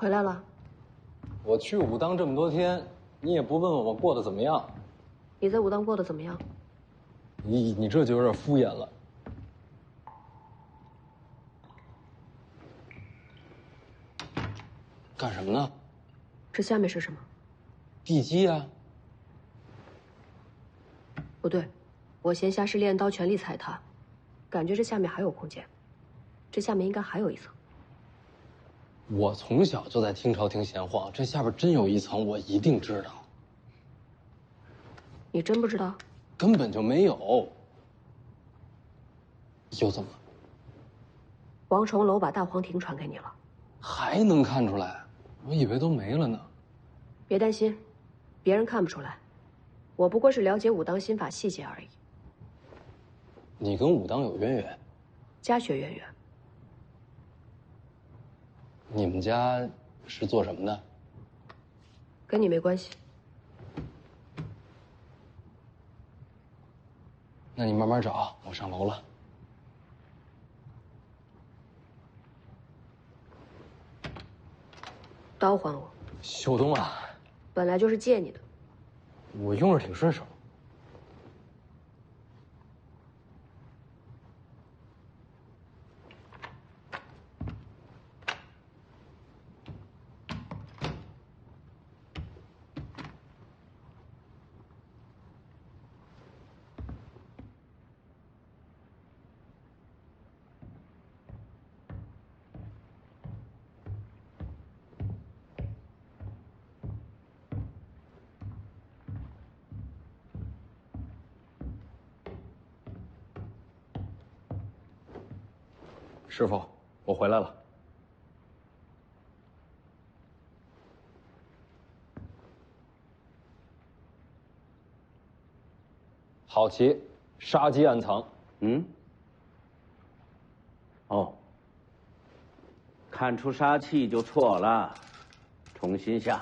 回来了。我去武当这么多天，你也不问问我过得怎么样？你在武当过得怎么样？你这就有点敷衍了。干什么呢？这下面是什么？地基啊。不对，我闲暇时练刀，全力踩踏，感觉这下面还有空间。这下面应该还有一层。我从小就在听朝廷闲话，这下边真有一层，我一定知道。你真不知道？根本就没有。又怎么了？王重楼把大黄庭传给你了。还能看出来？我以为都没了呢。别担心，别人看不出来，我不过是了解武当心法细节而已。你跟武当有渊源？家学渊源。你们家是做什么的？跟你没关系。那你慢慢找，我上楼了。刀还我。秀东啊，本来就是借你的。我用着挺顺手。师傅，我回来了。好棋，杀机暗藏。哦，看出杀气就错了，重新下。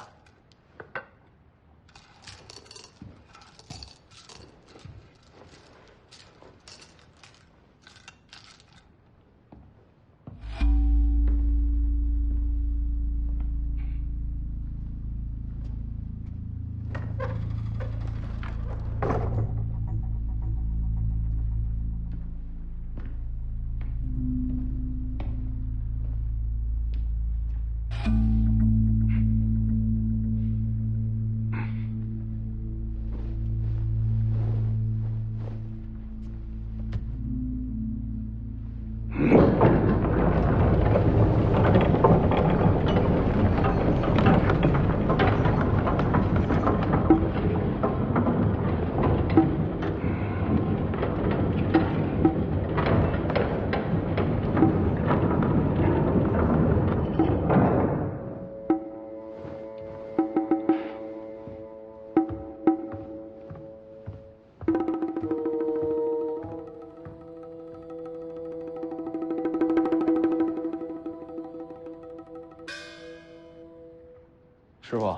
师傅，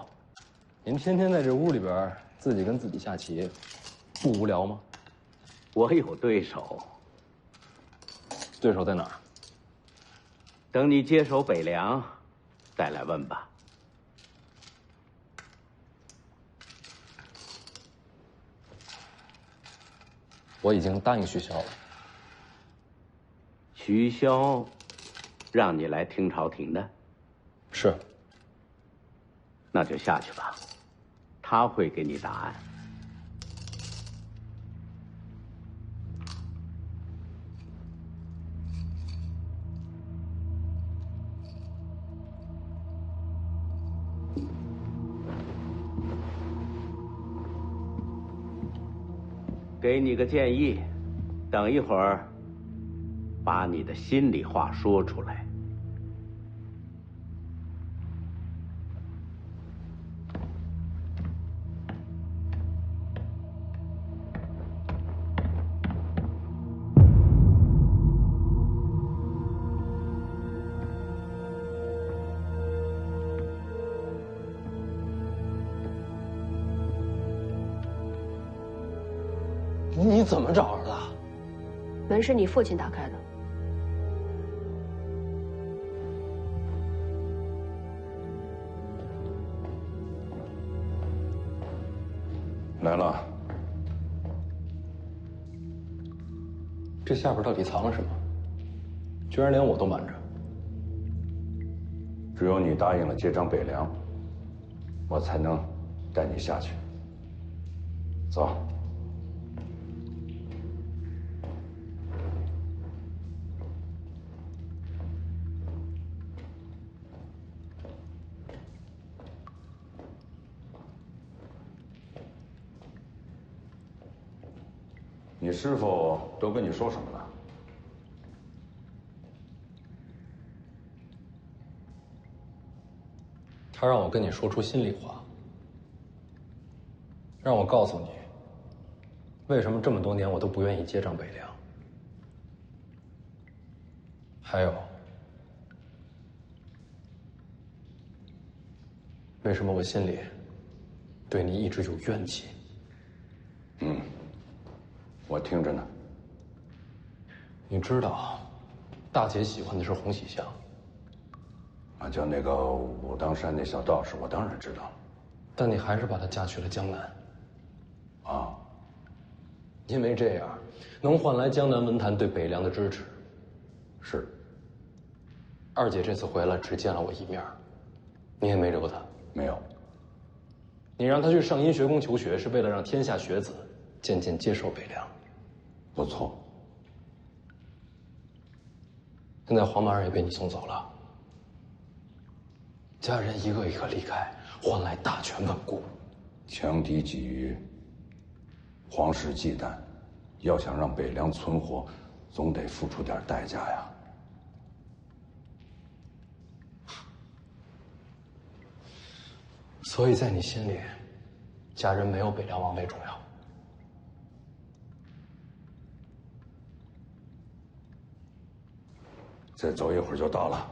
您天天在这屋里边自己跟自己下棋，不无聊吗？我有对手。对手在哪儿？等你接手北凉，再来问吧。我已经答应徐骁了。徐骁让你来听朝廷的？是。那就下去吧，他会给你答案。给你个建议，等一会儿，把你的心里话说出来。你怎么找着的？门是你父亲打开的。来了。这下边到底藏了什么？居然连我都瞒着。只有你答应了接掌北凉，我才能带你下去。走。你师傅都跟你说什么了？他让我跟你说出心里话，让我告诉你，为什么这么多年我都不愿意接掌北凉。还有，为什么我心里对你一直有怨气。我听着呢。你知道，大姐喜欢的是洪喜相。啊，就那个武当山那小道士，我当然知道了。但你还是把她嫁去了江南。啊，因为这样能换来江南文坛对北凉的支持。是。二姐这次回来只见了我一面，你也没留她。没有。你让她去上阴学宫求学，是为了让天下学子渐渐接受北凉。不错。现在黄马儿也被你送走了，家人一个一个离开，换来大权稳固。强敌鲫鱼，皇室忌惮，要想让北凉存活，总得付出点代价呀。所以在你心里，家人没有北凉王位重要。再走一会儿就到了。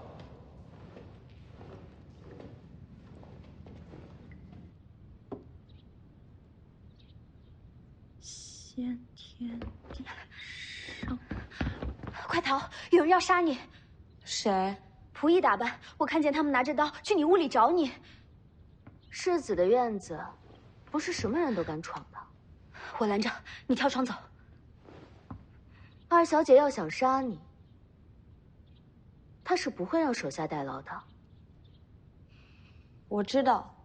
先天地圣，快逃！有人要杀你。谁？仆役打扮，我看见他们拿着刀去你屋里找你。世子的院子，不是什么人都敢闯的。我拦着你，跳窗走。二小姐要想杀你，她是不会让手下代劳的。我知道。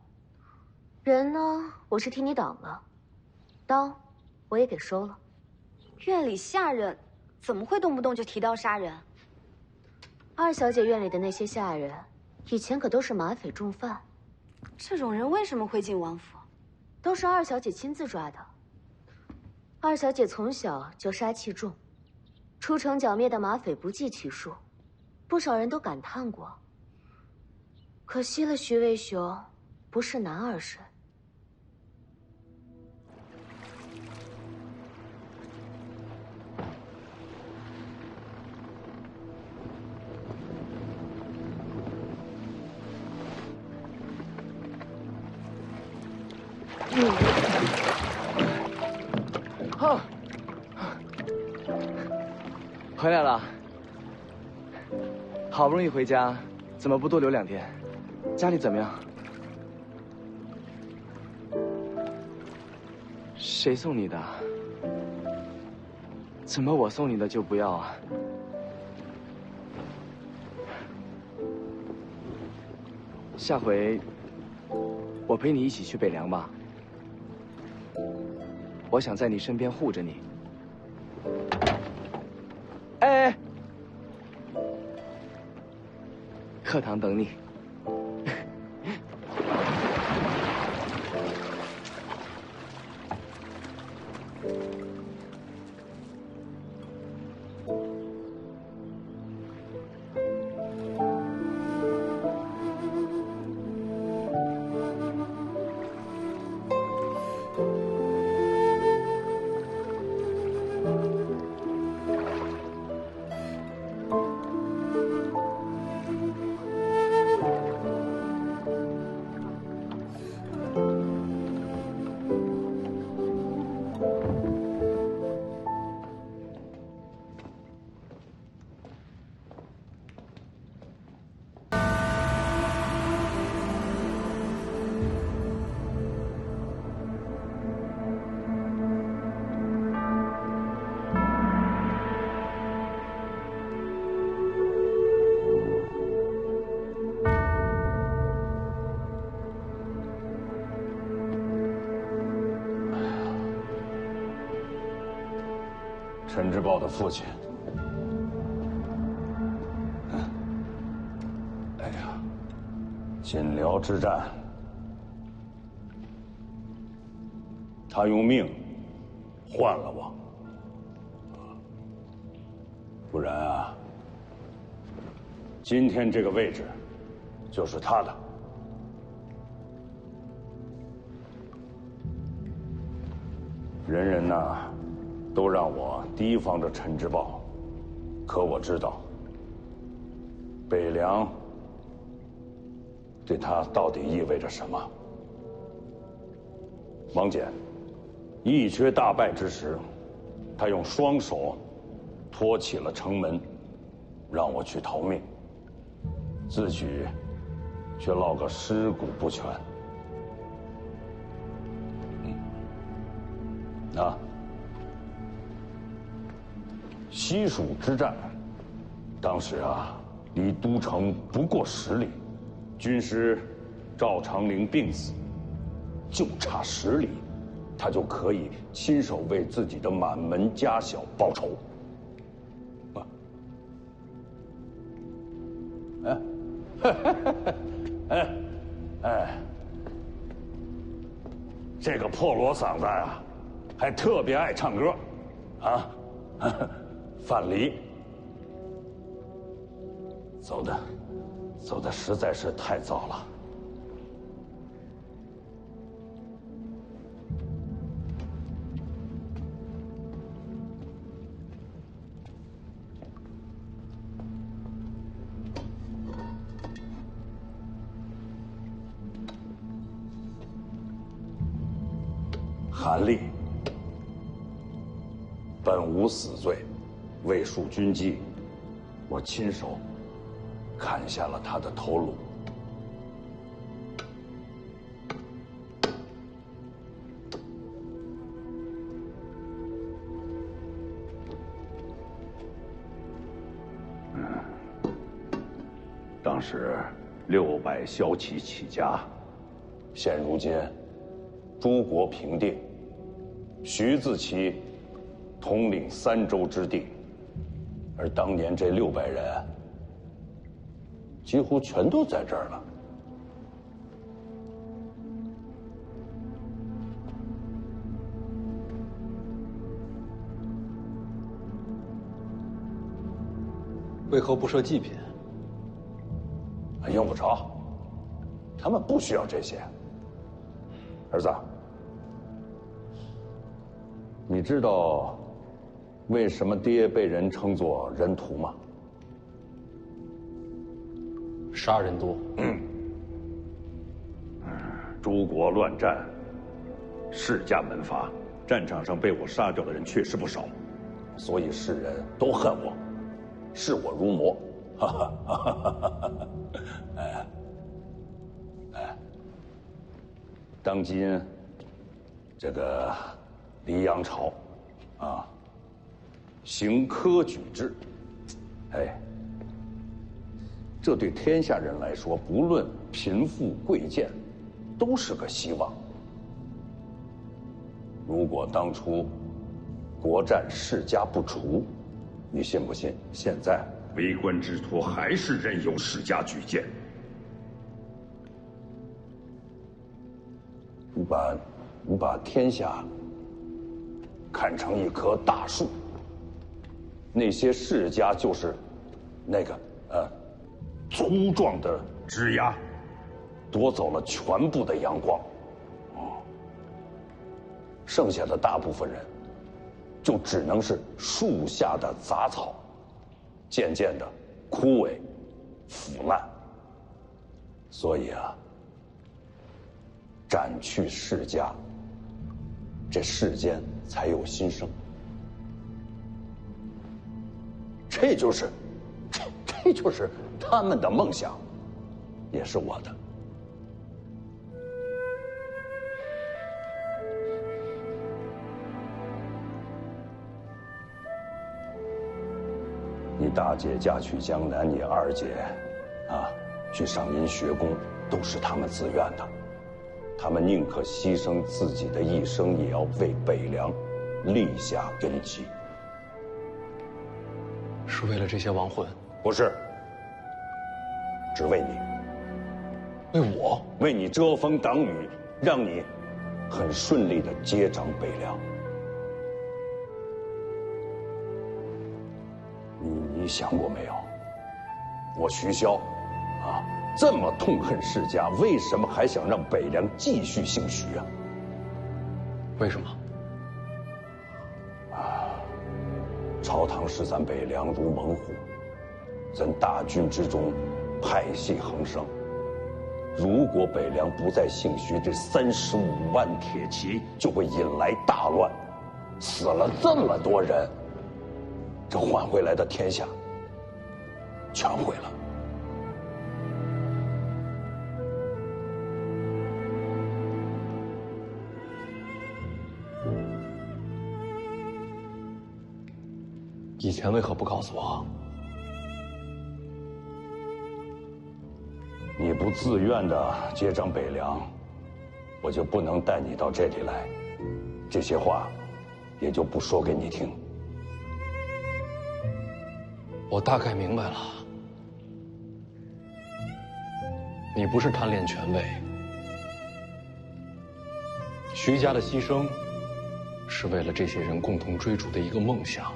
人呢，我是替你挡了，刀我也给收了。院里下人怎么会动不动就提刀杀人？二小姐院里的那些下人，以前可都是马匪重犯。这种人为什么会进王府？都是二小姐亲自抓的。二小姐从小就杀气重，出城剿灭的马匪不计其数，不少人都感叹过。可惜了徐渭雄，不是男儿身。回来了，好不容易回家，怎么不多留2天？家里怎么样？谁送你的？怎么我送你的就不要啊？下回我陪你一起去北凉吧。我想在你身边护着你。哎，课堂等你。陈之豹的父亲。哎呀，锦辽之战，他用命换了我，不然啊，今天这个位置就是他的。人人呐，都让我提防着陈之豹，可我知道，北凉对他到底意味着什么。王翦一缺大败之时，他用双手托起了城门，让我去逃命，自己却落个尸骨不全。西蜀之战，当时啊，离都城不过10里，军师赵长陵病死，就差10里，他就可以亲手为自己的满门家小报仇。这个破锣嗓子呀，还特别爱唱歌，啊，范蠡，走的实在是太早了。韩立本无死罪，为树军纪，我亲手砍下了他的头颅。当时600骁骑起家，现如今诸国平定，徐自齐统领3州之地，而当年这600人几乎全都在这儿了。为何不设祭品？用不着，他们不需要这些。儿子，你知道为什么爹被人称作人屠吗？杀人多。诸国乱战，世家门阀，战场上被我杀掉的人确实不少，所以世人都恨我，视我如魔。哈哈哈哈哈！当今这个黎阳朝，啊，行科举制，这对天下人来说，不论贫富贵贱，都是个希望。如果当初国战世家不除，你信不信？现在为官之徒还是任由世家举荐。你把天下看成一棵大树，那些世家就是那个粗壮的枝桠，夺走了全部的阳光，剩下的大部分人就只能是树下的杂草，渐渐的枯萎腐烂。所以啊，斩去世家，这世间才有新生。这就是他们的梦想，也是我的。你大姐嫁去江南，你二姐去上阴学宫，都是他们自愿的。他们宁可牺牲自己的一生，也要为北凉立下根基。是为了这些亡魂？不是，只为你，为我？为你遮风挡雨，让你很顺利的接掌北凉。你想过没有？我徐骁，这么痛恨世家，为什么还想让北凉继续姓徐啊？为什么？朝堂视咱北凉如猛虎，咱大军之中派系横生。如果北凉不再姓徐，这35万铁骑就会引来大乱，死了这么多人，这换回来的天下全毁了。以前为何不告诉我？你不自愿的接掌北凉，我就不能带你到这里来，这些话也就不说给你听。我大概明白了，你不是贪恋权位，徐家的牺牲是为了这些人共同追逐的一个梦想，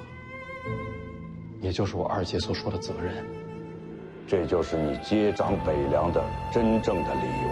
也就是我二姐所说的责任。这就是你接掌北凉的真正的理由。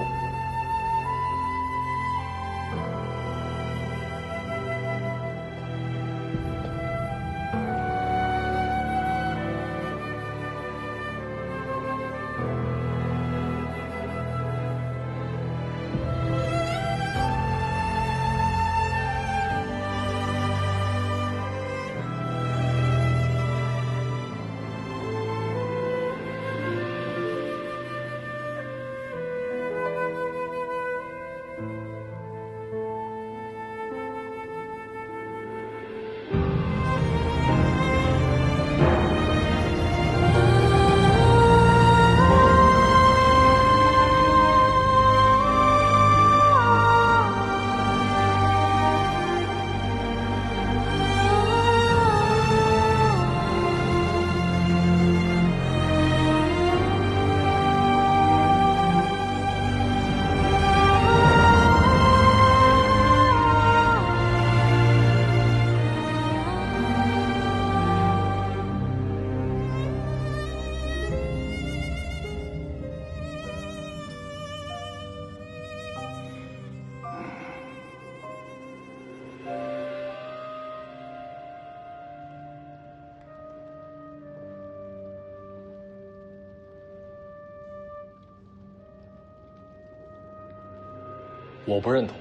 我不认同。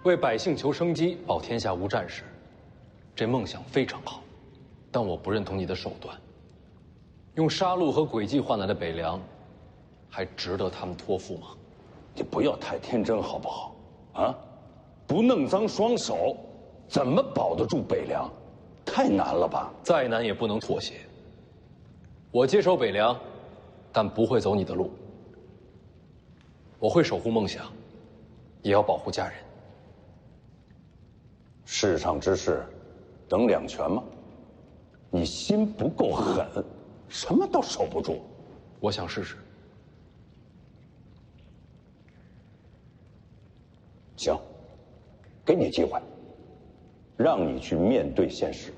为百姓求生机，保天下无战事，这梦想非常好，但我不认同你的手段。用杀戮和诡计换来的北凉，还值得他们托付吗？你不要太天真好不好？啊，不弄脏双手，怎么保得住北凉？太难了吧？再难也不能妥协。我接手北凉，但不会走你的路。我会守护梦想，也要保护家人。世上之事，等两全吗？你心不够狠，什么都守不住。我想试试。行，给你机会，让你去面对现实。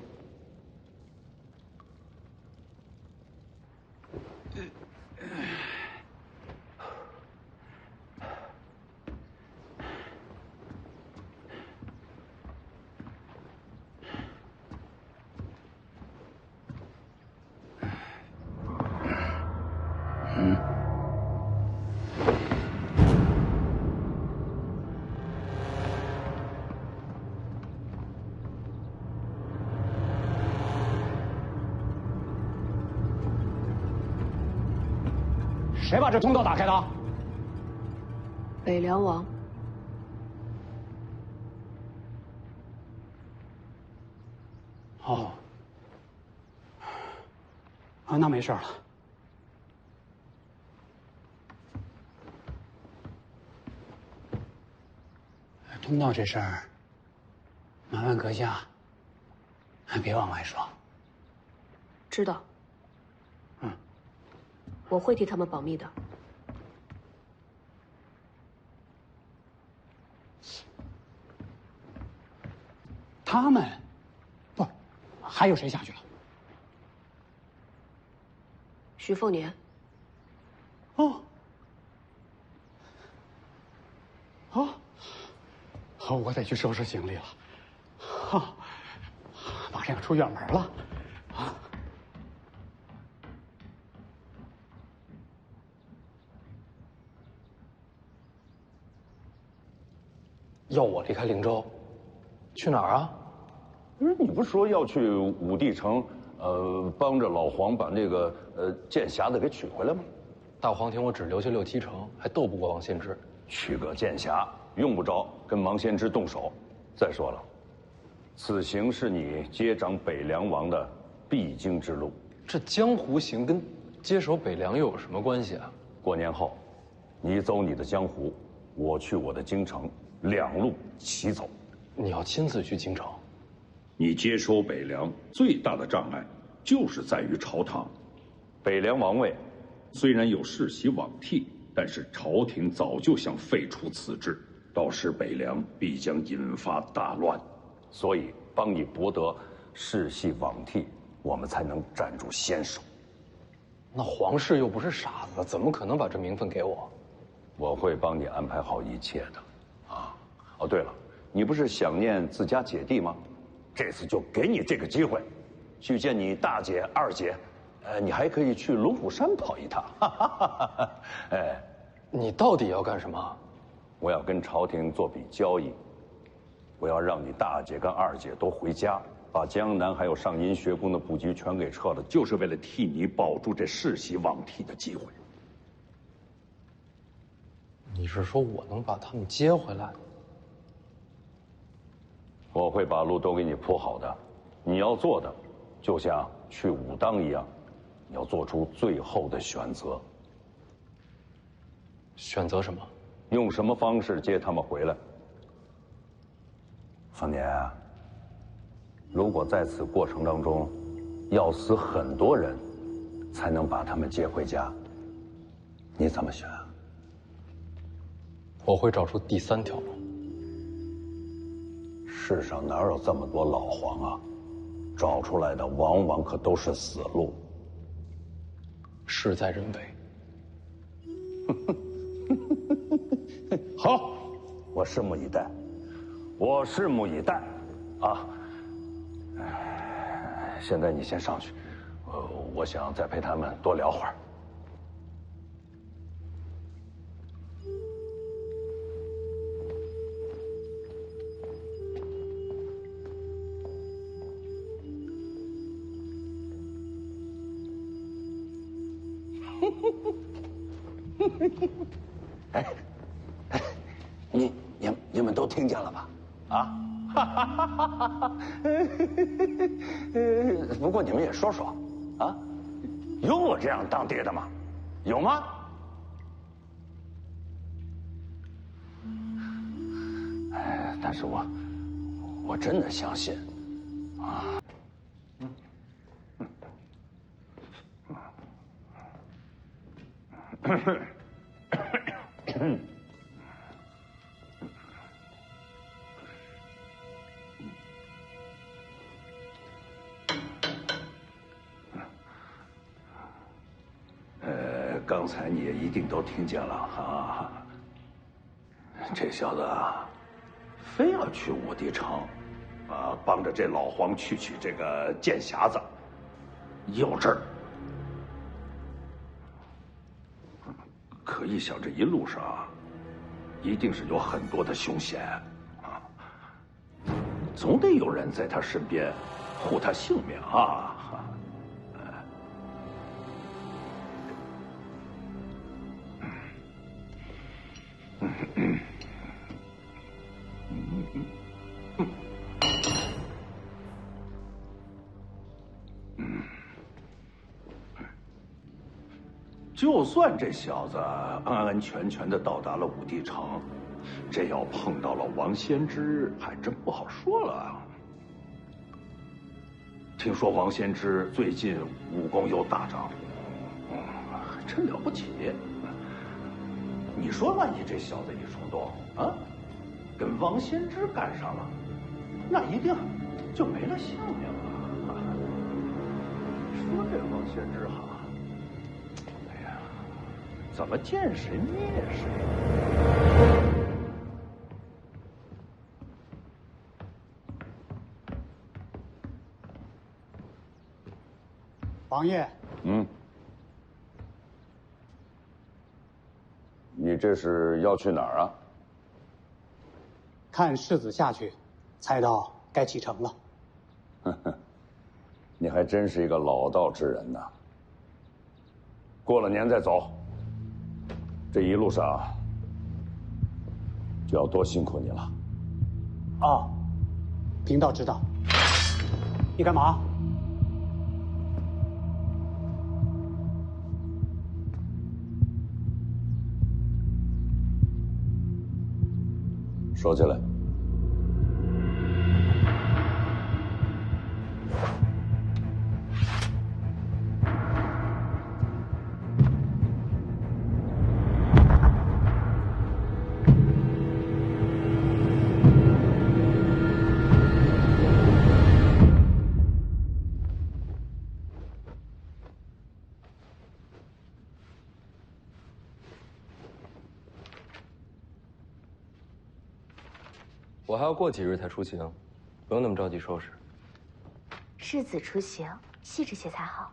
谁把这通道打开的？北凉王。哦，啊，那没事了。通道这事儿，麻烦阁下，别往外说。知道。嗯，我会替他们保密的。他们，不，还有谁下去了？徐凤年。哦。哦。好，我得去收拾行李了。好，马上要出远门了。啊。要我离开灵州，去哪儿啊？不是你不是说要去武帝城，帮着老黄把那个剑匣子给取回来吗？大黄庭我只留下6、7成，还斗不过王献之。取个剑匣，用不着跟王献之动手。再说了，此行是你接掌北凉王的必经之路。这江湖行跟接手北凉又有什么关系啊？过年后，你走你的江湖，我去我的京城，两路齐走。你要亲自去京城？你接收北凉最大的障碍，就是在于朝堂。北凉王位虽然有世袭罔替，但是朝廷早就想废除此制，到时北凉必将引发大乱。所以帮你博得世袭罔替，我们才能站住先手。那皇室又不是傻子，怎么可能把这名分给我？我会帮你安排好一切的。啊，哦对了，你不是想念自家姐弟吗？这次就给你这个机会，去见你大姐、二姐，你还可以去龙虎山跑一趟。哎，你到底要干什么？我要跟朝廷做笔交易，我要让你大姐跟二姐都回家，把江南还有上阴学宫的布局全给撤了，就是为了替你保住这世袭罔替的机会。你是说我能把他们接回来？我会把路都给你铺好的，你要做的，就像去武当一样，你要做出最后的选择。选择什么？用什么方式接他们回来？凤年，如果在此过程当中，要死很多人，才能把他们接回家，你怎么选？我会找出第3条路。世上哪有这么多老黄啊？找出来的往往可都是死路。事在人为。好，我拭目以待，我拭目以待，啊！现在你先上去，我想再陪他们多聊会儿。哎，你们都听见了吧？啊！不过你们也说说，啊，有我这样当爹的吗？有吗？哎，但是我真的相信，啊。刚才你也一定都听见了啊！这小子非要去武帝城，帮着这老黄去取这个剑匣子，有这儿。可一想这一路上，一定是有很多的凶险啊，总得有人在他身边护他性命啊。就算这小子安安全全的到达了武帝城，这要碰到了王先知，还真不好说了。听说王先知最近武功有大涨，真了不起。你说万一这小子一冲动啊，跟王先知干上了，那一定就没了性命了。说这王先知哈，哎呀，怎么见谁灭谁？王爷，你这是要去哪儿啊？看世子下去，猜到该启程了。你还真是一个老道之人呐。过了年再走，这一路上就要多辛苦你了。哦，贫道知道。你干嘛？说起来。我还要过几日才出行，不用那么着急收拾。世子出行，细致些才好。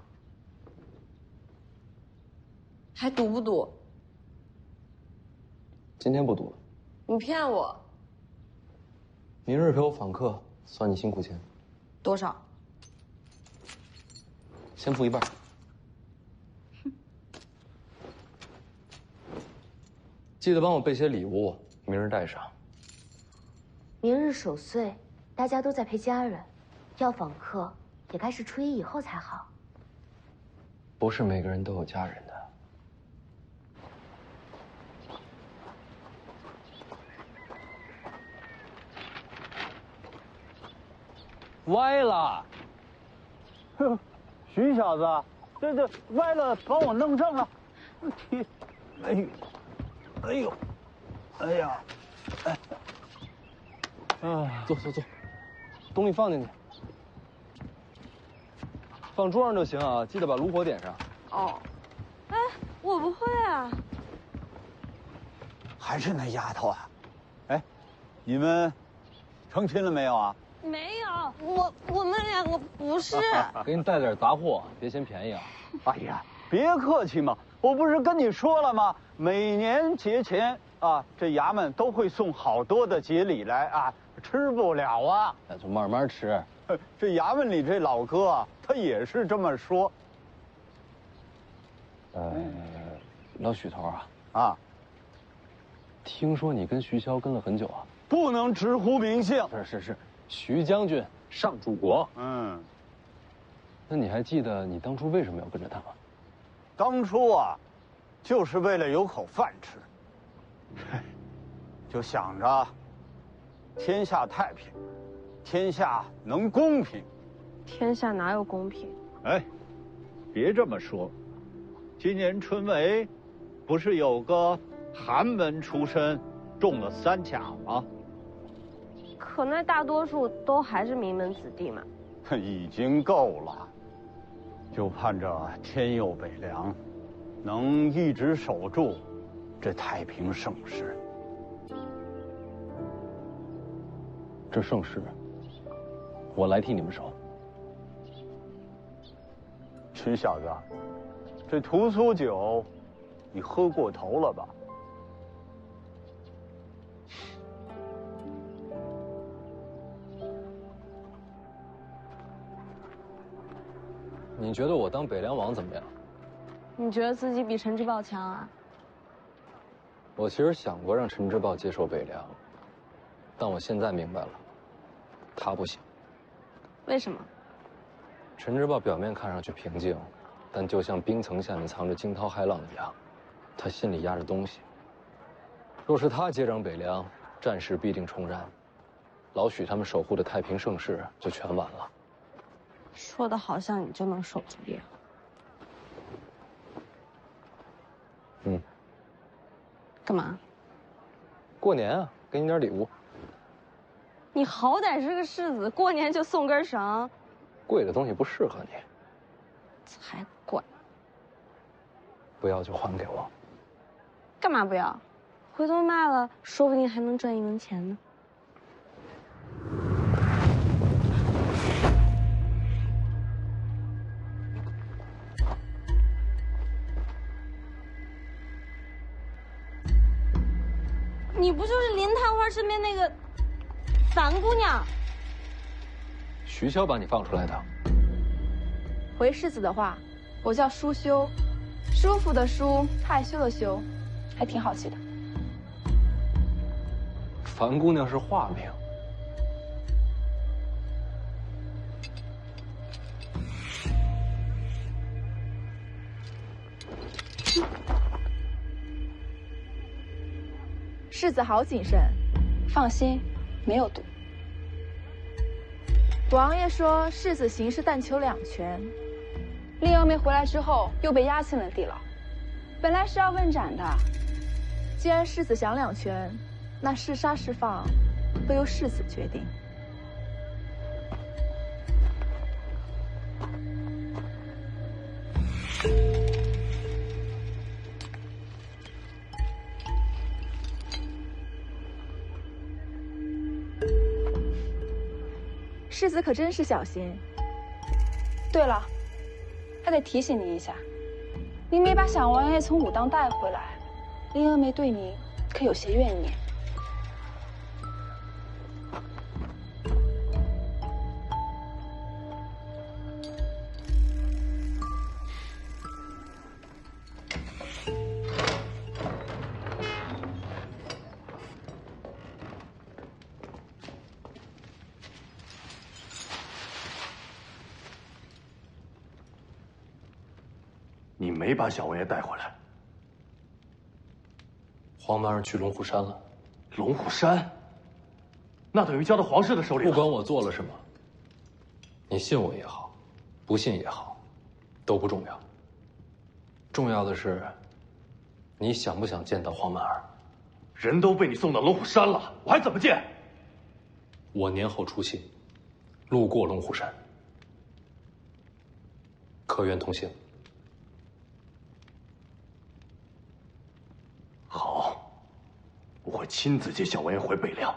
还赌不赌？今天不赌了，你骗我！明日陪我访客，算你辛苦钱。多少？先付一半。记得帮我备些礼物，明日带上。明日守岁，大家都在陪家人，要访客也该是初一以后才好。不是每个人都有家人的。歪了！徐小子，这歪了，帮我弄正了。哎呦，哎呦，哎呀，哎。坐，东西放进去，放桌上就行啊，记得把炉火点上。哦，哎，我不会啊。还是那丫头啊！哎，你们成亲了没有啊？没有，我们两个不是。给你带点杂货，别嫌便宜啊。哎呀，别客气嘛，我不是跟你说了吗？每年节前啊，这衙门都会送好多的节礼来啊。吃不了啊，那就慢慢吃。这衙门里这老哥啊，他也是这么说。老许头啊，听说你跟徐骁跟了很久啊？不能直呼名姓。是，徐将军上主国。那你还记得你当初为什么要跟着他吗？当初啊，就是为了有口饭吃，就想着。天下太平，天下能公平。天下哪有公平？哎，别这么说。今年春闱，不是有个寒门出身中了3甲吗？可那大多数都还是名门子弟嘛。已经够了，就盼着天佑北凉，能一直守住这太平盛世。这盛世，我来替你们守。徐小子，这屠苏酒，你喝过头了吧？你觉得我当北凉王怎么样？你觉得自己比陈之豹强啊？我其实想过让陈之豹接受北凉，但我现在明白了。他不行。为什么？陈之豹表面看上去平静，但就像冰层下面藏着惊涛骇浪一样，他心里压着东西。若是他接掌北凉，战事必定重燃，老许他们守护的太平盛世就全完了。说的好像你就能守住一样。嗯。干嘛？过年啊，给你点礼物。你好歹是个世子，过年就送根绳。贵的东西不适合你。才怪！不要就还给我。干嘛不要？回头卖了，说不定还能赚1文钱呢。你不就是林探花身边那个樊姑娘？徐骁把你放出来的。回世子的话，我叫舒修，舒服的舒，害羞的羞，还挺好记的。樊姑娘是化名。世子好谨慎，放心，没有毒。伯王爷说世子行事但求2全，令娥妹回来之后又被押进了地牢，本来是要问斩的。既然世子想2全，那是杀是放都由世子决定。世子可真是小心。对了，还得提醒你一下，你没把小王爷从武当带回来，林娥妹对你可有些怨念。你没把小王爷带回来。黄满儿去龙虎山了。龙虎山？那等于交到皇室的手里了。不管我做了什么，你信我也好，不信也好，都不重要。重要的是，你想不想见到黄满儿？人都被你送到龙虎山了，我还怎么见？我年后除夕，路过龙虎山，可愿同行？好，我会亲自接小王爷回北凉。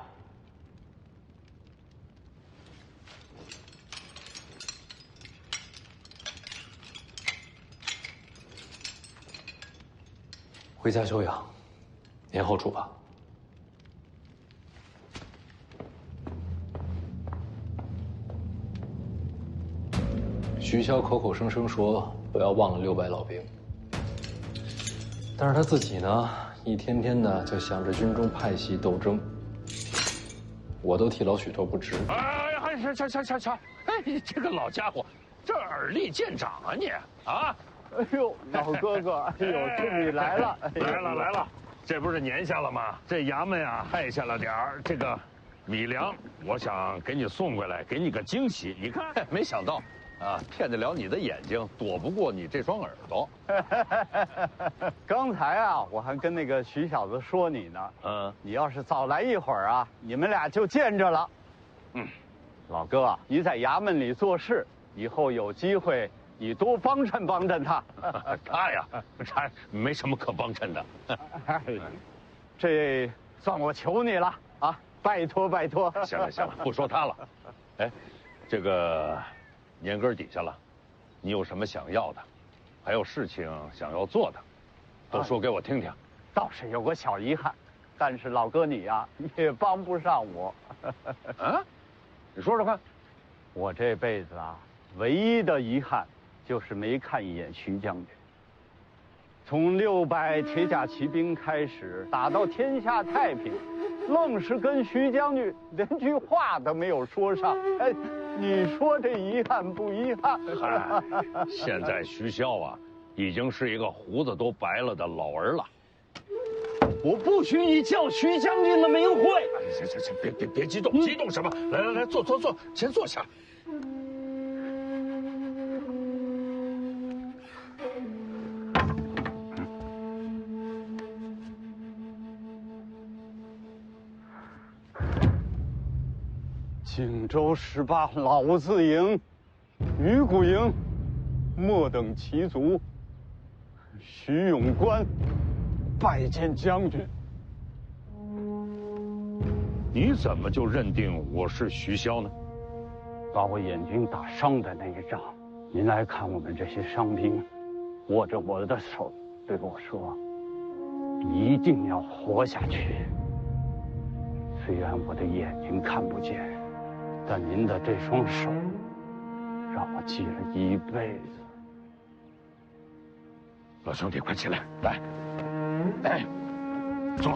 回家休养，年后出发。徐骁口口声声说不要忘了600老兵，但是他自己呢，一天天的就想着军中派系斗争，我都替老许头不值。哎呀，瞧！哎，这个老家伙，这耳力见长啊你啊！哎呦，老哥哥，哎呦，终于来了！来了，这不是年下了吗？这衙门呀，害下了点儿这个米粮，我想给你送过来，给你个惊喜。你看，没想到啊，骗得了你的眼睛，躲不过你这双耳朵。刚才啊，我还跟那个徐小子说你呢。你要是早来一会儿啊，你们俩就见着了。老哥，你在衙门里做事，以后有机会。你多帮衬帮衬他，他没什么可帮衬的。这算我求你了啊！拜托。行了，不说他了。哎，这个年根底下了，你有什么想要的，还有事情想要做的，都说给我听听。倒是有个小遗憾，但是老哥你呀也帮不上我。啊？你说说看。我这辈子啊，唯一的遗憾。就是没看一眼徐将军。从600铁甲骑兵开始打到天下太平，愣是跟徐将军连句话都没有说上。哎，你说这遗憾不遗憾？现在徐骁啊，已经是一个胡子都白了的老儿了。我不许你叫徐将军的名讳。行，别激动，激动什么？来，坐，先坐下。荆州18老字营、鱼骨营，末等旗卒徐永官拜见将军。你怎么就认定我是徐骁呢？把我眼睛打伤的那一仗，您来看我们这些伤兵，握着我的手对我说：“一定要活下去。”虽然我的眼睛看不见，但您的这双手让我记了一辈子。老兄弟，快起来，来，哎，坐。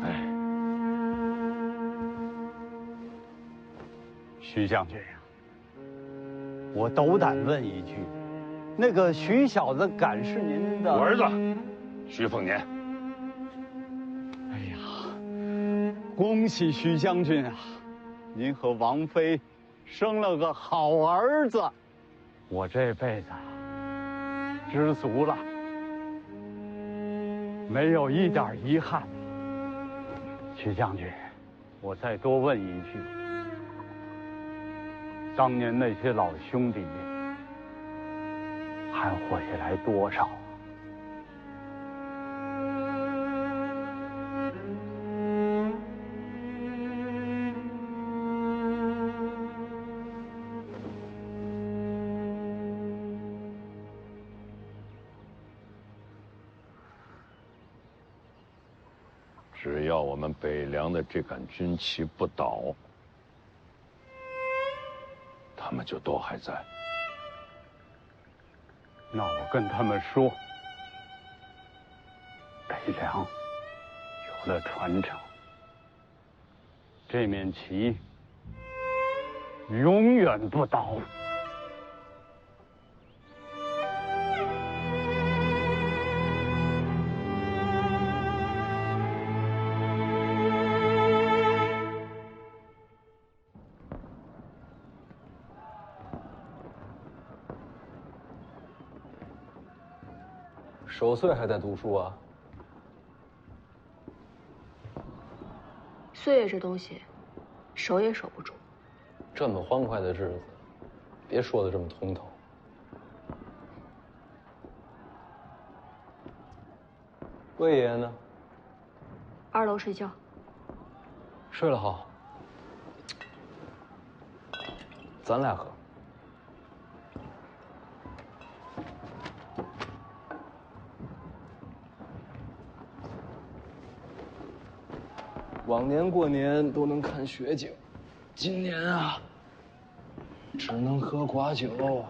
哎，徐将军呀，我斗胆问一句，那个徐小子敢是您的？我儿子，徐凤年。哎呀，恭喜徐将军啊！您和王妃生了个好儿子，我这辈子知足了，没有一点遗憾。徐将军，我再多问一句，当年那些老兄弟还活下来多少？只要我们北凉的这杆军旗不倒，他们就都还在。那我跟他们说，北凉有了传承，这面旗永远不倒。守岁还在读书啊？岁月这东西，守也守不住。这么欢快的日子，别说的这么通透。魏爷爷呢2楼睡觉。睡了好，咱俩喝。往年过年都能看雪景，今年啊，只能喝寡酒。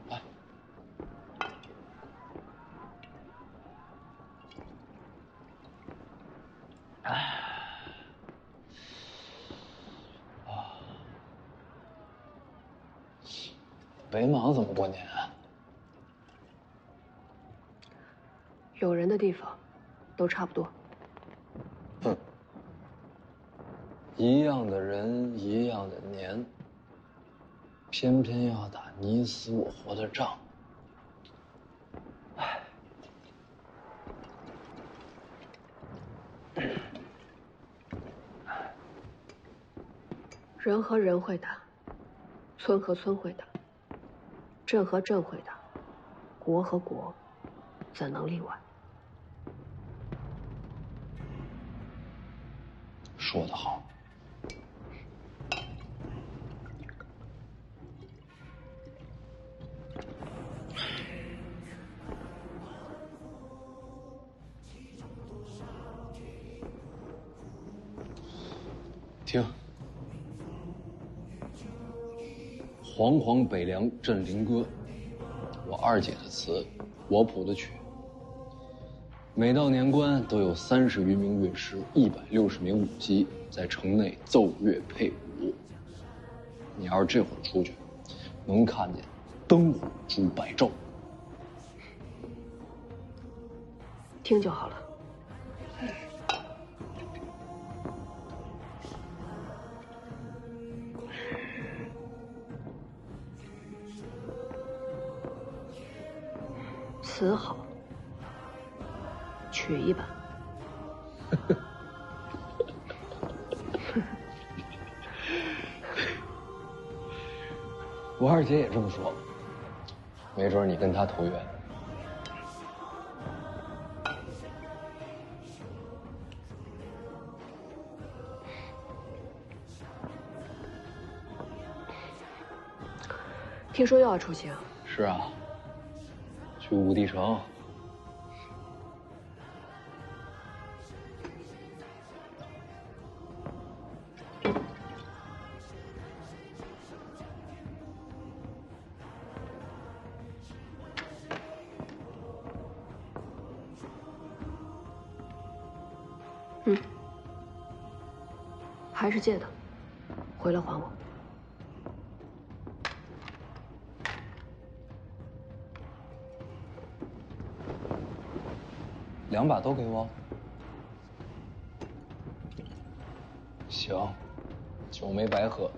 来，北莽怎么过年啊？有人的地方，都差不多。哼。一样的人，一样的年，偏偏要打你死我活的仗。唉，人和人会打，村和村会打，镇和镇会打，国和国怎能例外？说得好。听，煌煌北凉镇灵歌，我二姐的词，我谱的曲。每到年关，都有30余名乐师，160名舞姬在城内奏乐配舞。你要是这会儿出去，能看见灯火珠百兆。听就好了。词好，曲一般。我二姐也这么说，没准你跟她投缘。听说又要出行？是啊，去五帝城。还是借的，回来还我。2把都给我。行，酒没白喝。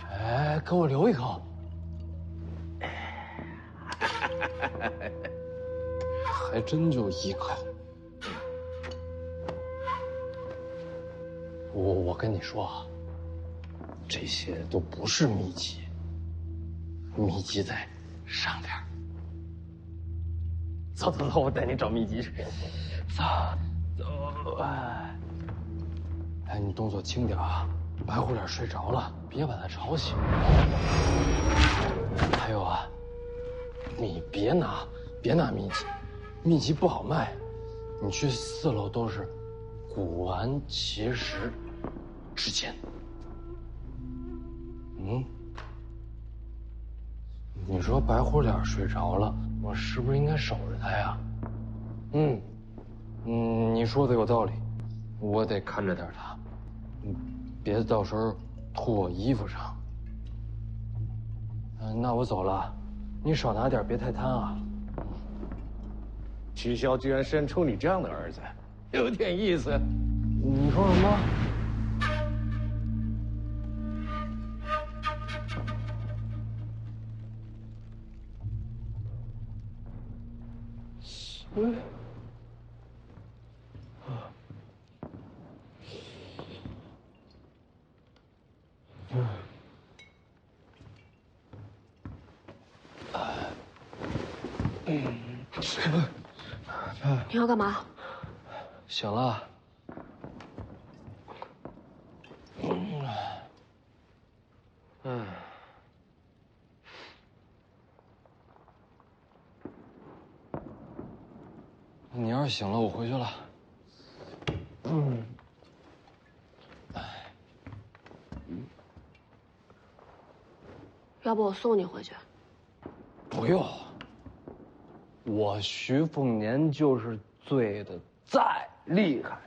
哎，给我留一口。还真就一口。我跟你说啊，这些都不是秘籍，秘籍在上边。走，我带你找秘籍去。走。哎，你动作轻点啊，白虎脸睡着了，别把他吵醒。还有啊，你别拿秘籍，秘籍不好卖。你去4楼都是古玩奇石之间。你说白虎脸睡着了，我是不是应该守着他呀？你说的有道理，我得看着点他，别到时候吐我衣服上。那我走了，你少拿点，别太贪啊。曲骁居然生出你这样的儿子，有点意思。你说什么？你要干嘛？醒了。你要是醒了，我回去了。要不我送你回去？不用。我徐凤年就是醉的再厉害，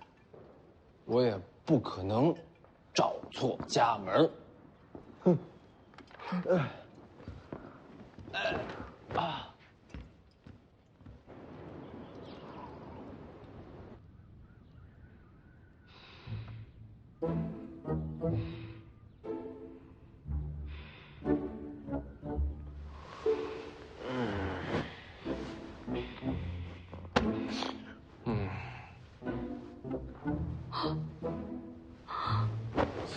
我也不可能找错家门。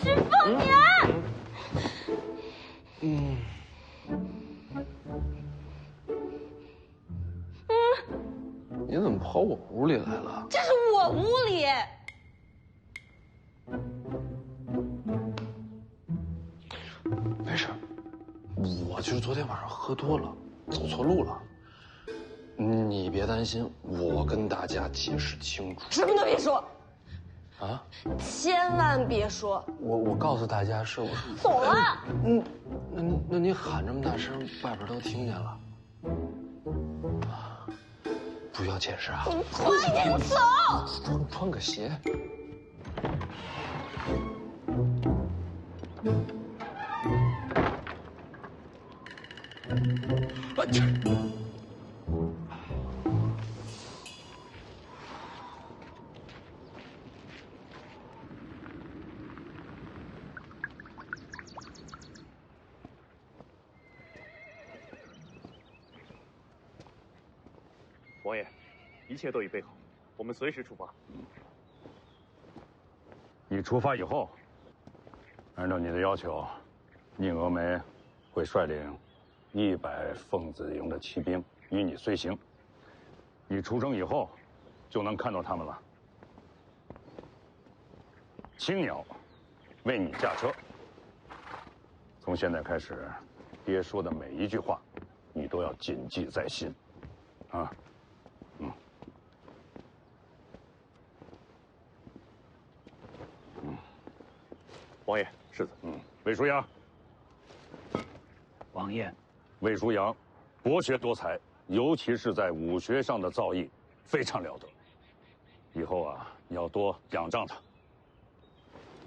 徐凤年，我无礼。没事，我就是昨天晚上喝多了，走错路了。你别担心，我跟大家解释清楚。什么都别说。啊！千万别说。我告诉大家是我。走了。那你喊这么大声，外边都听见了。不要解释啊！你快点走！穿个鞋。王爷，一切都已备好，我们随时出发。你出发以后，按照你的要求，宁峨眉会率领100凤子营的骑兵与你随行。你出征以后，就能看到他们了。青鸟为你驾车。从现在开始，爹说的每一句话，你都要谨记在心，啊。王爷，世子。魏舒阳。王爷，魏舒阳，博学多才，尤其是在武学上的造诣非常了得。以后啊，你要多仰仗他。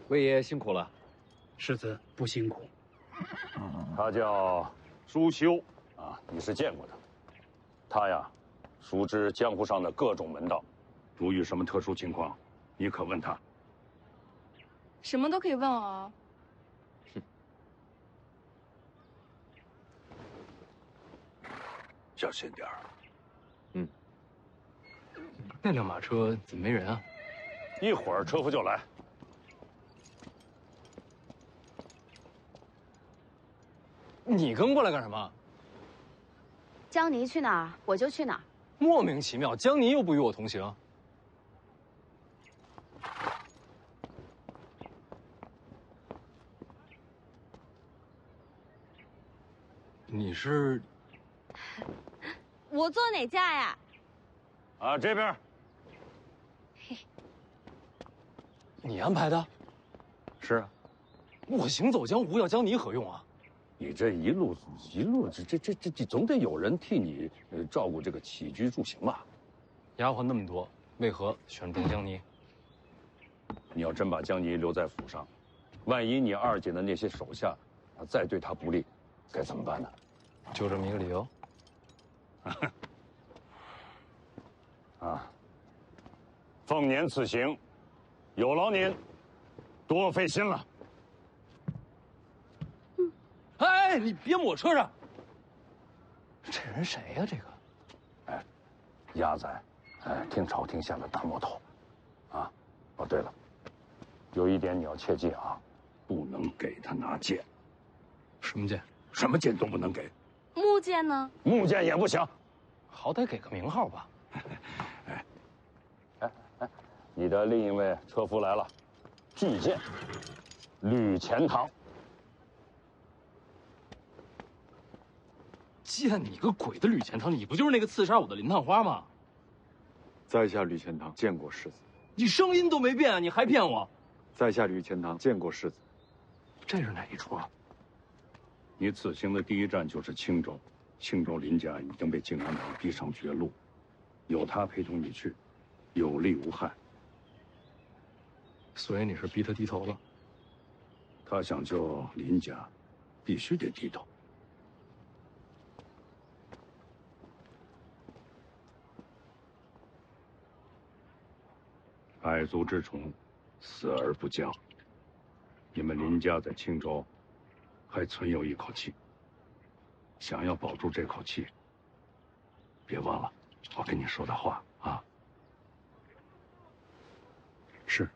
魏爷辛苦了。世子不辛苦。他叫舒修啊，你是见过的。他呀，熟知江湖上的各种门道，如遇什么特殊情况，你可问他。什么都可以问啊。小心点儿。那辆马车怎么没人啊？一会儿车夫就来。你跟过来干什么？江离去哪儿，我就去哪儿。莫名其妙，江离又不与我同行。你是？我坐哪架呀？啊，这边。你安排的？是啊。我行走江湖要江离何用啊？你这一路，这总得有人替你照顾这个起居住行吧？丫鬟那么多，为何选中江离？你要真把江离留在府上，万一你二姐的那些手下再对他不利，该怎么办呢？就这么一个理由。啊，奉年此行，有劳您多费心了。哎，你别抹车上！这人谁呀？这个，哎，鸭仔，哎，听朝廷下的大魔头，啊，哦，对了，有一点你要切记啊，不能给他拿剑。什么剑？什么剑都不能给。木剑呢？木剑也不行，好歹给个名号吧。哎，你的另一位车夫来了，巨剑，吕钱塘。见你个鬼的吕钱塘！你不就是那个刺杀我的林探花吗？在下吕钱塘见过世子。你声音都没变啊，你还骗我？在下吕钱塘见过世子。这是哪一出啊？你此行的第一站就是青州，青州林家已经被靖安党逼上绝路，有他陪同你去，有利无害。所以你是逼他低头了？他想救林家，必须得低头。百足之虫，死而不僵。你们林家在青州还存有一口气，想要保住这口气，别忘了我跟你说的话啊。是。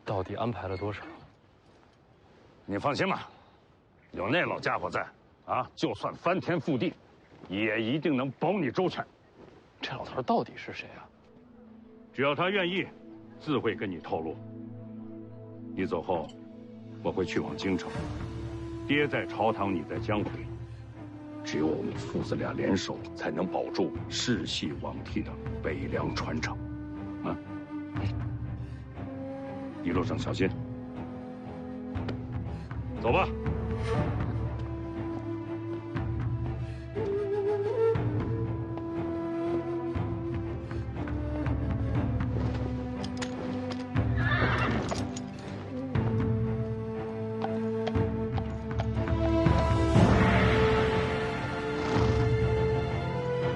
到底安排了多少？你放心吧，有那老家伙在啊，就算翻天覆地，也一定能保你周全。这老头到底是谁啊？只要他愿意，自会跟你透露。你走后，我会去往京城。爹在朝堂，你在江回，只有我们父子俩联手，才能保住世系罔替的北凉传承。啊，一路上小心。走吧。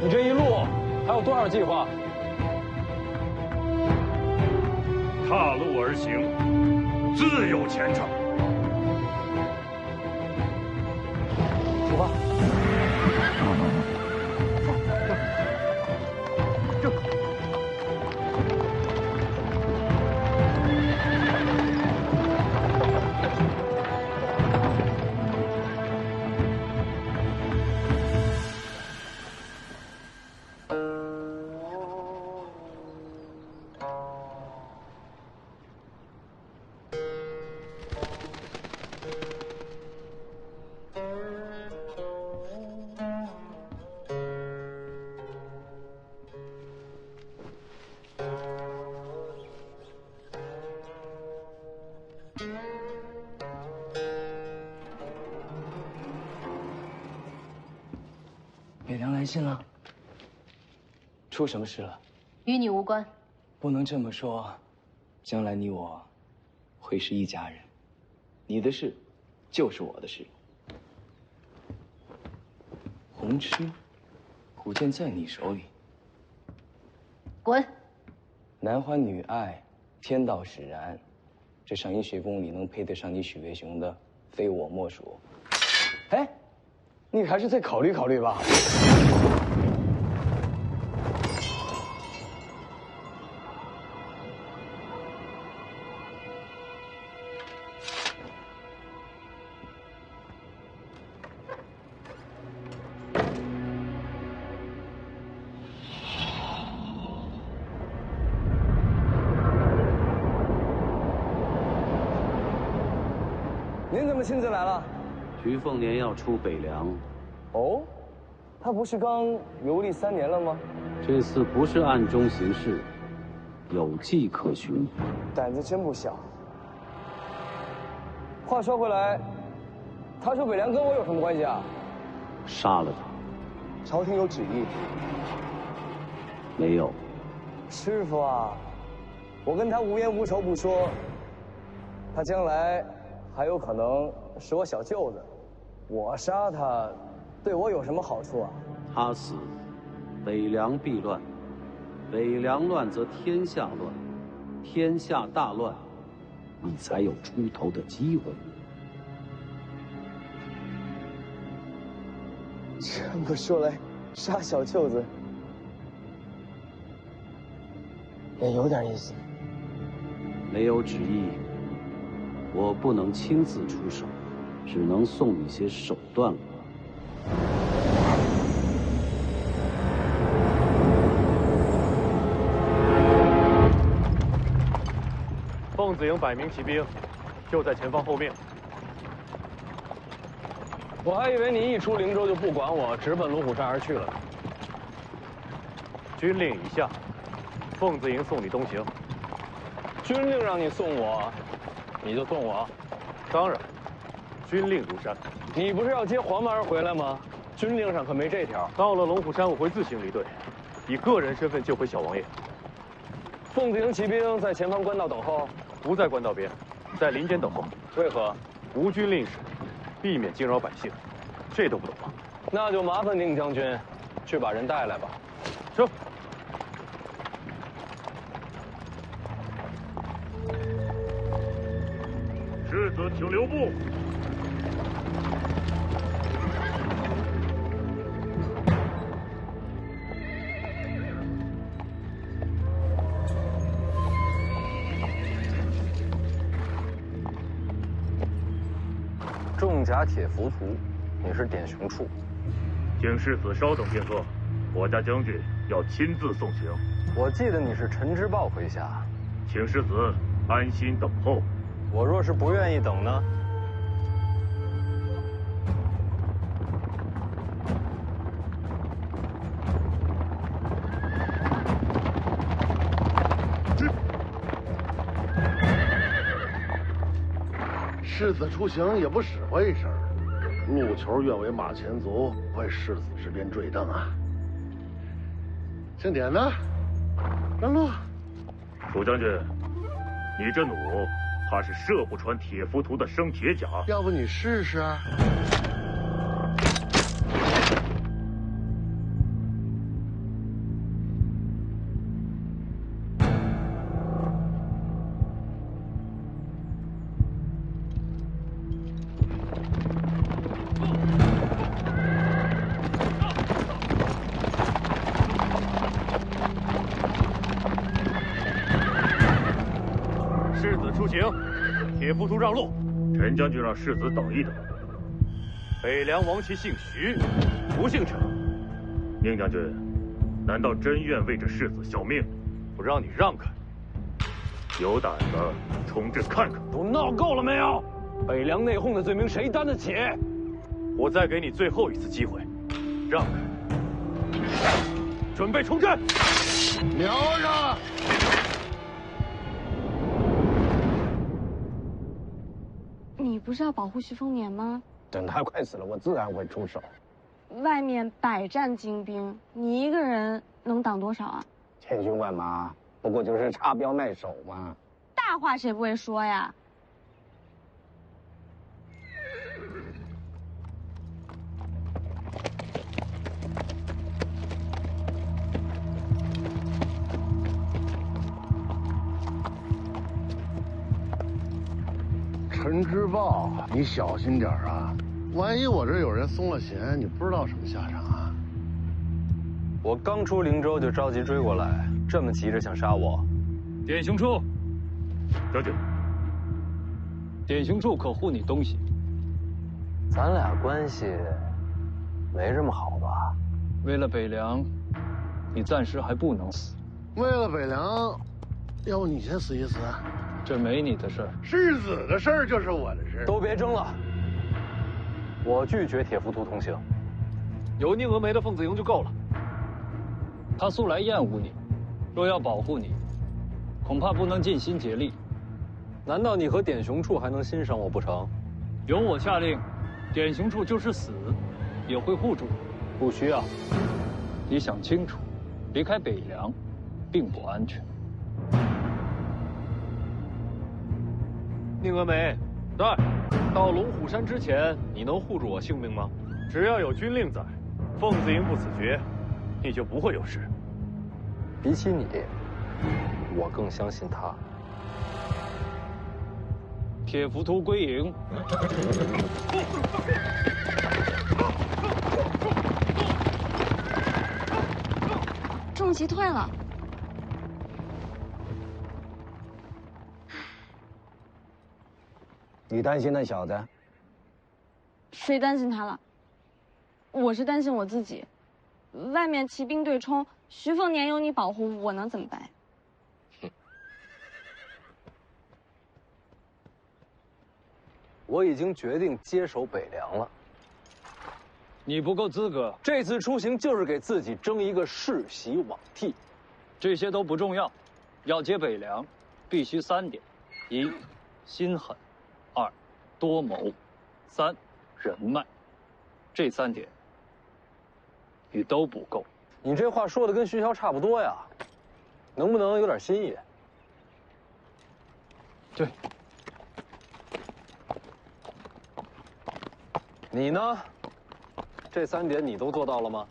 你这一路还有多少计划？踏路而行，自有前程。出发。北凉来信了，出什么事了？与你无关。不能这么说，将来你我会是一家人，你的事就是我的事。红螭，古剑在你手里。滚！男欢女爱，天道使然，这上阴学宫里能配得上你许魏雄的，非我莫属。哎，你还是再考虑考虑吧。您怎么亲自来了？徐凤年要出北凉。哦，他不是刚游历3年了吗？这次不是暗中行事，有迹可循。胆子真不小。话说回来，他出北凉跟我有什么关系啊？杀了他。朝廷有旨意。没有。师傅啊，我跟他无冤无仇不说，他将来还有可能是我小舅子，我杀他，对我有什么好处啊？他死，北凉必乱；北凉乱则天下乱，天下大乱，你才有出头的机会。这么说来，杀小舅子也有点意思。没有旨意，我不能亲自出手，只能送你些手段了。凤子营100名骑兵，就在前方后面。我还以为你一出灵州就不管我，直奔龙虎山而去了。军令已下，凤子营送你东行。军令让你送我，你就送我？当然，军令如山。你不是要接黄毛回来吗？军令上可没这条。到了龙虎山，我会自行离队，以个人身份救回小王爷。凤子营骑兵在前方官道等候。不在官道边，在林间等候。为何？无军令时，避免惊扰百姓。这都不懂吗？那就麻烦宁将军，去把人带来吧。是。世子，请留步。重甲铁浮屠，你是典雄处。请世子稍等片刻，我家将军要亲自送行。我记得你是陈之豹麾下，请世子安心等候。我若是不愿意等呢？世子出行也不使唤一声，路球愿为马前卒，为世子这边坠镫啊！姓典的，让路。楚将军，你这弩怕是射不穿铁浮屠的生铁甲。要不你试试？铁浮屠让路，陈将军让世子等一等。北凉王旗姓徐，不姓陈。宁将军，难道真愿为这世子效命，不让你让开？有胆子冲阵看看！都闹够了没有？北凉内讧的罪名谁担得起？我再给你最后一次机会，让开！准备冲阵！瞄着！你不是要保护徐丰年吗？等他快死了，我自然会出手。外面百战精兵，你一个人能挡多少啊？千军万马，不过就是插标卖首嘛。大话谁不会说呀？陈之豹，你小心点啊！万一我这有人松了弦，你不知道什么下场啊！我刚出灵州就着急追过来，这么急着想杀我？典雄处，将军，典雄处可护你东西。咱俩关系没这么好吧？为了北凉，你暂时还不能死。为了北凉，要不你先死一死？这没你的事儿，世子的事儿就是我的事。都别争了，我拒绝铁浮屠同行。有宁峨眉的凤子营就够了。他素来厌恶你，若要保护你，恐怕不能尽心竭力。难道你和典雄处还能欣赏我不成？由我下令，典雄处就是死，也会护住你。不需要。你想清楚，离开北凉，并不安全。宁峨眉，在，到龙虎山之前，你能护住我性命吗？只要有军令在，凤子营不死绝，你就不会有事。比起你，我更相信他。铁浮屠归营。重骑退了。你担心那小子？谁担心他了？我是担心我自己。外面骑兵对冲，徐凤年有你保护，我能怎么办？我已经决定接手北凉了。你不够资格。这次出行就是给自己争一个世袭罔替。这些都不重要，要接北凉，必须3点：一，心狠；二，多谋；三，人脉。这3点，你都不够。你这话说的跟徐骁差不多呀，能不能有点新意？对。你呢？这3点你都做到了吗？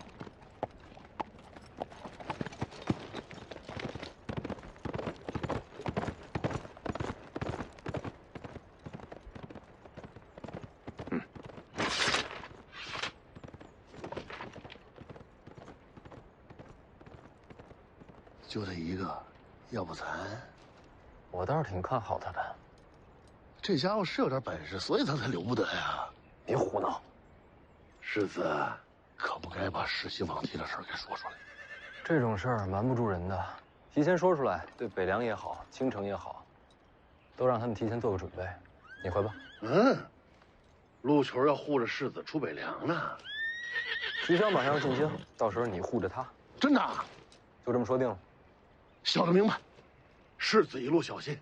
就他一个，要不咱……我倒是挺看好他的。这家伙是有点本事，所以他才留不得呀。别胡闹！世子，可不该把世袭罔替的事儿给说出来。这种事儿瞒不住人的，提前说出来，对北凉也好，京城也好，都让他们提前做个准备。你回吧。陆球要护着世子出北凉呢。徐骁马上要进京，到时候你护着他。真的？就这么说定了。小的明白，世子一路小心。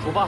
出发。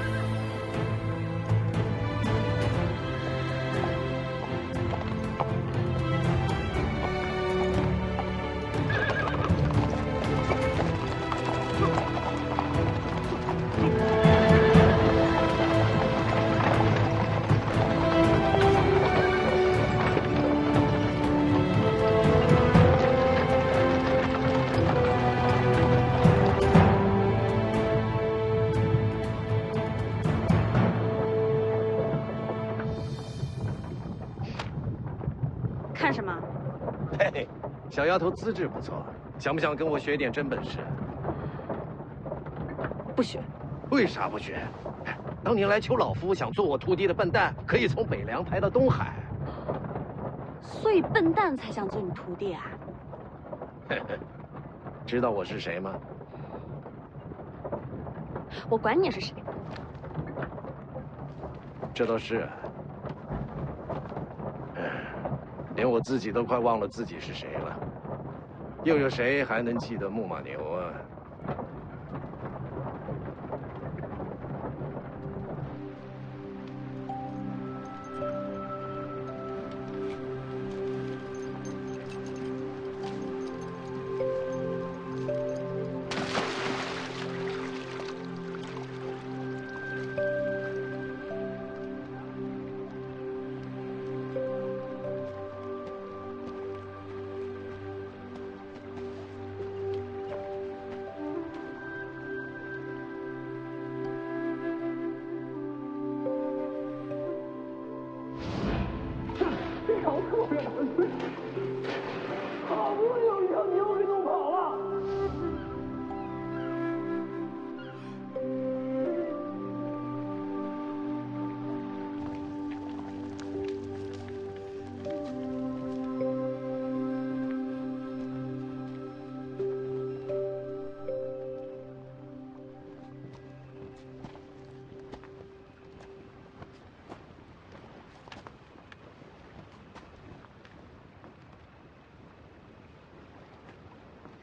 看什么？嘿，小丫头资质不错，想不想跟我学点真本事？不学。为啥不学？当年来求老夫想做我徒弟的笨蛋，可以从北凉排到东海。所以笨蛋才想做你徒弟啊？知道我是谁吗？我管你是谁。这倒是。连我自己都快忘了自己是谁了，又有谁还能记得木马牛啊？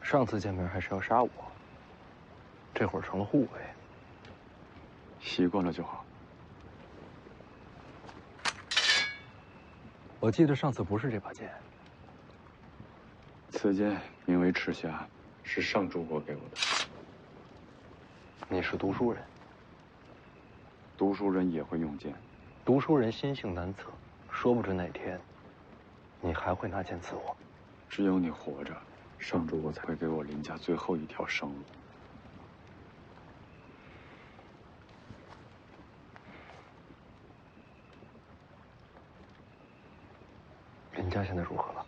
上次见面还是要杀我，这会儿成了护卫。习惯了就好。我记得上次不是这把剑。此剑名为赤匣，是上主国给我的。你是读书人。读书人也会用剑。读书人心性难测，说不准哪天你还会拿剑刺我。只有你活着，上主国才会给我林家最后一条生路。林家现在如何了？